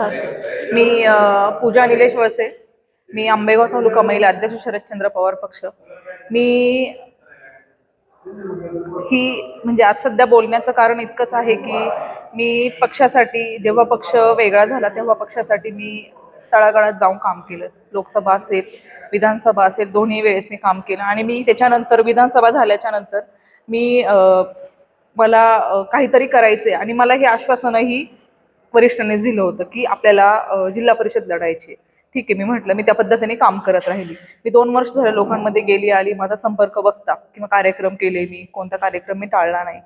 मी पूजा निलेश वळसे. मी आंबेगाव तालुका महिला अध्यक्ष शरदचंद्र पवार पक्ष. मी ही म्हणजे आज सध्या बोलण्याचं कारण इतकंच आहे की मी पक्षासाठी जेव्हा पक्ष वेगळा झाला तेव्हा पक्षासाठी मी तळागाळात जाऊन काम केलं. लोकसभा असेल, विधानसभा असेल, दोन्ही वेळेस मी काम केलं. आणि मी त्याच्यानंतर विधानसभा झाल्याच्या नंतर मी मला काहीतरी करायचे आणि मला हे आश्वासनही वरिष्ठांनी दिलं होतं की आपल्याला जिल्हा परिषद लढायची. ठीक आहे, मी म्हटलं मी त्या पद्धतीने काम करत राहिली. मी 2 वर्ष झाले लोकांमध्ये गेली आली. माझा संपर्क बघता किंवा कार्यक्रम केले, मी कोणता कार्यक्रम मी टाळला नाही.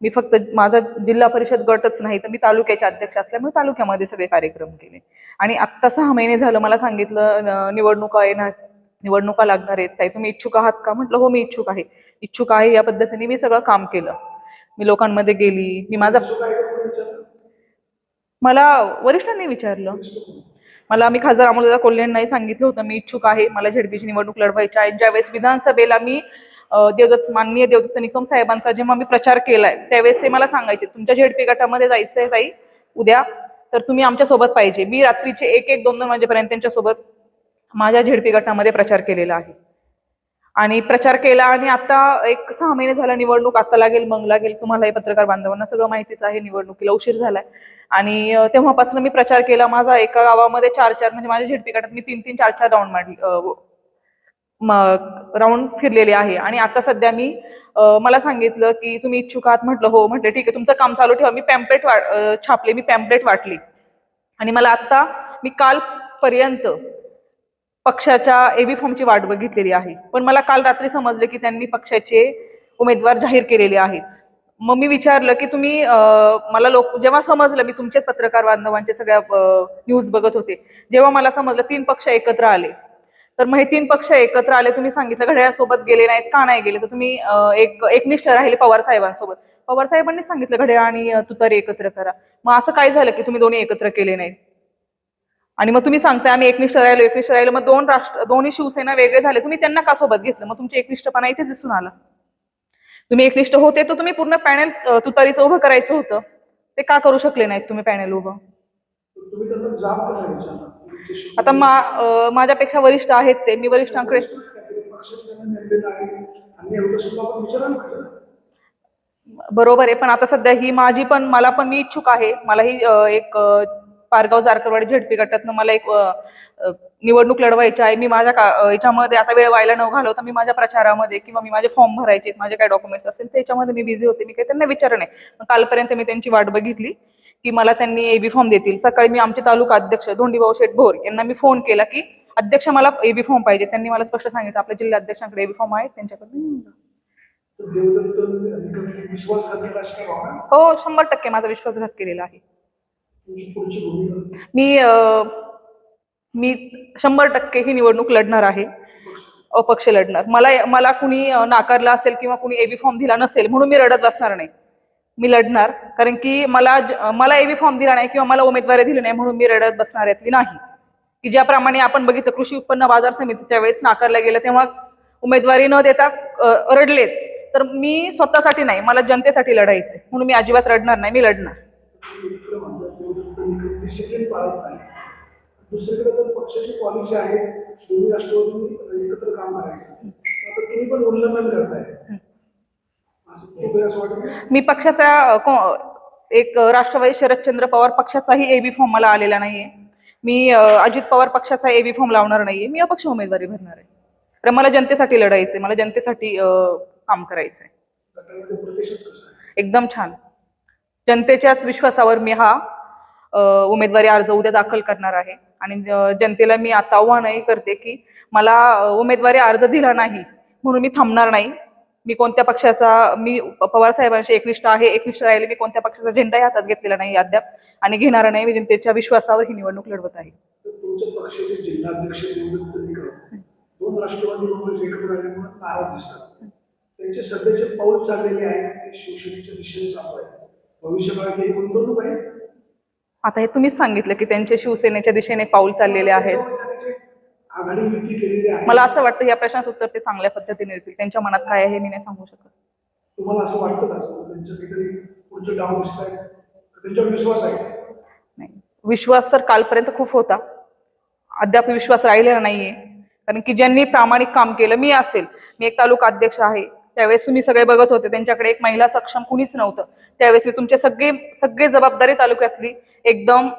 मी फक्त माझा जिल्हा परिषद गटच नाही तर मी तालुक्याचे अध्यक्ष असल्यामुळे तालुक्यामध्ये सगळे कार्यक्रम केले. आणि आत्ता 6 महिने झालं मला सांगितलं निवडणुका येणार, निवडणुका लागणार आहेत, ताई तुम्ही इच्छुक आहात का? म्हटलं हो मी इच्छुक आहे. इच्छुक आहे या पद्धतीने मी सगळं काम केलं. मी लोकांमध्ये गेली. मी माझा मला वरिष्ठांनी विचारलं. मी खासदार अमोलदादा कोल्हेंनाही सांगितलं होतं मी इच्छुक आहे, मला झेडपीची निवडणूक लढवायची आहे. ज्यावेळेस विधानसभेला मी माननीय देवदत्त निकम साहेबांचा जेव्हा मी प्रचार केलाय त्यावेळेस ते मला सांगायचे तुमच्या झेडपी गटामध्ये जायचंय ताई उद्या, तर तुम्ही आमच्या सोबत पाहिजे. मी रात्रीचे 1-1, 2-2 वाजेपर्यंत त्यांच्यासोबत माझ्या झेडपी गटामध्ये प्रचार केलेला आहे. आणि प्रचार केला आणि आता एक 6 महिने झाला निवडणूक आता लागेल मग लागेल. तुम्हालाही पत्रकार बांधवांना सगळं माहितीच आहे, निवडणुकीला उशीर झालाय. आणि तेव्हापासून मी प्रचार केला. माझा एका गावामध्ये 4-4 म्हणजे माझ्या झेडपी गटात मी 3-3, 4-4 राऊंड मारली, राऊंड फिरलेले आहे. आणि आता सध्या मी मला सांगितलं की तुम्ही इच्छुक आहात, म्हटलं हो. म्हटलं ठीक आहे तुमचं काम चालू ठेवा. मी पॅम्पलेट छापले, मी पॅम्पलेट वाटली. आणि मला आता मी कालपर्यंत पक्षाच्या एबी फॉर्मची वाट बघितलेली आहे. पण मला काल रात्री समजलं की त्यांनी पक्षाचे उमेदवार जाहीर केलेले आहेत. मग मी विचारलं की तुम्ही मला जेव्हा समजलं, मी तुमचेच पत्रकार बांधवांचे सगळ्या न्यूज बघत होते, जेव्हा मला समजलं 3 पक्ष एकत्र आले, तर मग हे 3 पक्ष एकत्र आले. तुम्ही सांगितलं घड्याळासोबत गेले नाहीत, का नाही गेले? तर तुम्ही एकनिष्ठ राहिले पवार साहेबांसोबत. पवार साहेबांनी सांगितलं घड्याळ आणि तुतारी एकत्र करा. मग असं काय झालं की तुम्ही दोन्ही एकत्र केले नाहीत? आणि मग तुम्ही सांगताय आम्ही एकनिष्ठ राहिलो. मग दोन्ही शिवसेना वेगळे झाले, तुम्ही त्यांना का सोबत घेतलं? मग तुमचे एकनिष्ठपणा इथे दिसून आला. तुम्ही एकनिष्ठ होते तर तुम्ही पूर्ण पॅनल तुतारीचं उभं करायचं होतं. ते का करू शकले नाहीत तुम्ही पॅनल उभं? आता माझ्यापेक्षा वरिष्ठ आहेत ते, मी वरिष्ठांकडे बरोबर आहे. पण आता सध्या ही माझी पण मी इच्छुक आहे. मलाही एक पारगाव जारकरवाडी झेडपी गटातनं मला एक निवडणूक लढवायची आहे. मी माझ्या याच्यामध्ये आता वेळ व्हायला न घालवता मी माझ्या प्रचारामध्ये किंवा मी माझे फॉर्म भरायचे, माझे काय डॉक्युमेंट्स असेल त्याच्यामध्ये मी बिझी होते. मी काही त्यांना विचारलं नाही. पण कालपर्यंत मी त्यांची वाट बघितली की मला त्यांनी एबी फॉर्म देतील. सकाळी मी आमचे तालुका अध्यक्ष धोंडीभाऊ शेठ भोर यांना मी फोन केला की अध्यक्ष मला एबी फॉर्म पाहिजे. त्यांनी मला स्पष्ट सांगितलं आपल्या जिल्हा अध्यक्षांकडे एबी फॉर्म आहे, त्यांच्याकडे. हो, 100% माझा विश्वासघात केलेला आहे. मी मी 100% ही निवडणूक लढणार आहे, अपक्ष लढणार. मला कुणी नाकारलं असेल किंवा कुणी एबी फॉर्म दिला नसेल म्हणून मी रडत बसणार नाही. मी लढणार, कारण की मला एबी फॉर्म दिला नाही किंवा मला उमेदवारी दिली नाही म्हणून मी रडत बसणार यातली नाही. की ज्याप्रमाणे आपण बघितलं कृषी उत्पन्न बाजार समितीच्या वेळेस नाकारलं गेलं तेव्हा उमेदवारी न देता रडलेत, तर मी स्वतःसाठी नाही, मला जनतेसाठी लढायचं म्हणून मी अजिबात रडणार नाही, मी लढणार. दुसरीकडे जर पक्षाची पॉलिसी आहे दोन्ही राष्ट्रवादी एकत्र काम करायचं, तर तुम्ही पण उल्लंघन करताय मी पक्षाचा एक राष्ट्रवादी शरदचंद्र पवार पक्षाचाही एबी फॉर्म मला आलेला नाहीये. मी अजित पवार पक्षाचा एबी फॉर्म लावणार नाहीये. मी अपक्ष उमेदवारी भरणार आहे. तर मला जनतेसाठी लढायचंय, मला जनतेसाठी काम करायचंय. एकदम छान. जनतेच्याच विश्वासावर मी हा उमेदवारी अर्ज उद्या दाखल करणार आहे. आणि जनतेला मी आता आव्हानही करते की मला उमेदवारी अर्ज दिला नाही म्हणून मी थांबणार नाही. मी कोणत्या पक्षाचा, मी पवार साहेबांशी एकनिष्ठ आहे, एकनिष्ठ राहिले. मी कोणत्या पक्षाचा झेंडाही हातात घेतलेला नाही अद्याप आणि घेणार नाही. मी जनतेच्या विश्वासावर ही निवडणूक लढवत आहे. तुमच्या पक्षाचे जिल्हाध्यक्ष दोन राष्ट्रवादी काँग्रेस एकत्र आल्यामुळे नाराज दिसतात. त्यांचे सध्याचे पाऊल चाललेले आहे ते शिवसेनेच्या दिशेने चालू आहे. भविष्यकाळात काही गुंतवणूक आहे. आता हे तुम्हीच सांगितलं की त्यांचे शिवसेनेच्या दिशेने पाऊल चाललेले आहेत. मला असं वाटतं या प्रश्नाचं उत्तर ते चांगल्या पद्धतीने देतील. त्यांच्या मनात काय आहे हे मी नाही सांगू शकत. तुम्हाला असं वाटतं का त्यांच्या काहीतरी पुढचं डाव दिसतंय, त्यांच्यावर विश्वास आहे? नाही, विश्वास तर कालपर्यंत खूप होता, अद्याप विश्वास राहिलेला नाहीये. कारण की ज्यांनी प्रामाणिक काम केलं, मी असेल, मी एक तालुका अध्यक्ष आहे, त्यावेळेस तुम्ही सगळे बघत होते, त्यांच्याकडे एक महिला सक्षम कुणीच नव्हतं. त्यावेळेस मी तुमचे सगळे सगळे जबाबदारी तालुक्यातली एकदम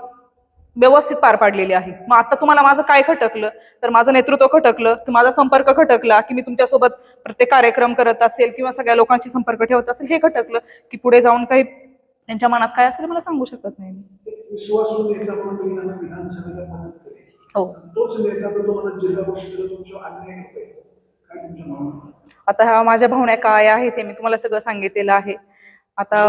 व्यवस्थित पार पाडलेली आहे. मग आता तुम्हाला माझं काय खटकलं, तर माझं नेतृत्व खटकलं, की माझा संपर्क खटकला, की मी तुमच्यासोबत प्रत्येक कार्यक्रम करत असेल किंवा सगळ्या लोकांशी संपर्क ठेवत असेल, हे खटकलं, की पुढे जाऊन काही त्यांच्या मनात काय असेल मला सांगू शकत नाही मी. विश्वासू नेता म्हणून तुम्ही त्यांना विधानसभेला मदत केली. हो. तोच नेता जर तुम्हाला जिल्हा परिषदेला तुमच्या अन्याय होतोय, काय तुमच्या भावना? आता ह्या माझ्या भावना काय आहे ते मी तुम्हाला सगळं सांगितलेलं आहे. आता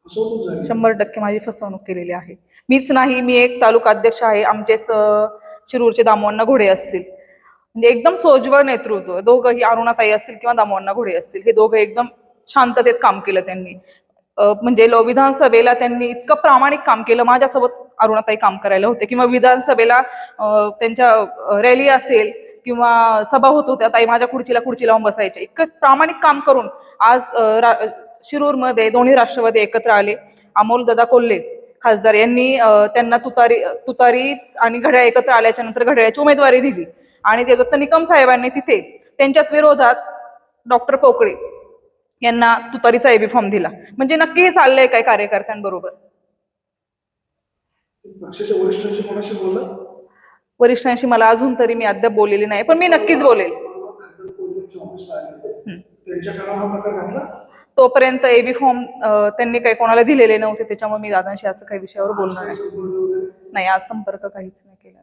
फसवणूक झाली. 100% माझी फसवणूक केलेली आहे. मीच नाही, मी एक तालुका अध्यक्ष आहे, आमचेच शिरूरचे दामोअण्णा घोडे असतील, म्हणजे एकदम सोज्वळ नेतृत्व, दोघंही अरुणाताई असतील किंवा दामोअण्णा घोडे असतील, हे दोघं एकदम शांततेत काम केलं त्यांनी. म्हणजे विधानसभेला त्यांनी इतकं प्रामाणिक काम केलं, माझ्यासोबत अरुणाताई काम करायला होते, किंवा विधानसभेला त्यांच्या रॅली असेल किंवा सभा होत होत्या, ताई माझ्या खुर्ची लावून बसायच्या. इतकं प्रामाणिक काम करून आज शिरूरमध्ये दोन्ही राष्ट्रवादी एकत्र आले. अमोलदादा कोल्हे खासदार यांनी त्यांना तुतारी आणि घड्याळ एकत्र आल्याच्या नंतर घड्याळाची उमेदवारी दिली, आणि देवदत्त निकम साहेबांनी तिथे त्यांच्याच विरोधात डॉक्टर पोकळे यांना तुतारीचा एबी फॉर्म दिला. म्हणजे नक्की हे चाललंय काय कार्यकर्त्यांबरोबर? पक्षाच्या वरिष्ठांशी कोणाशी बोला? वरिष्ठांशी मला अजून तरी मी अद्याप बोललेली नाही, पण मी नक्कीच बोलेल. त्यांच्या काळात हा प्रकार घडला? तोपर्यंत एबी फॉर्म त्यांनी काही कोणाला दिलेले नव्हते, त्याच्यामुळे मी दादांशी असं काही विषयावर बोलणार नाही. आज संपर्क काहीच नाही केला.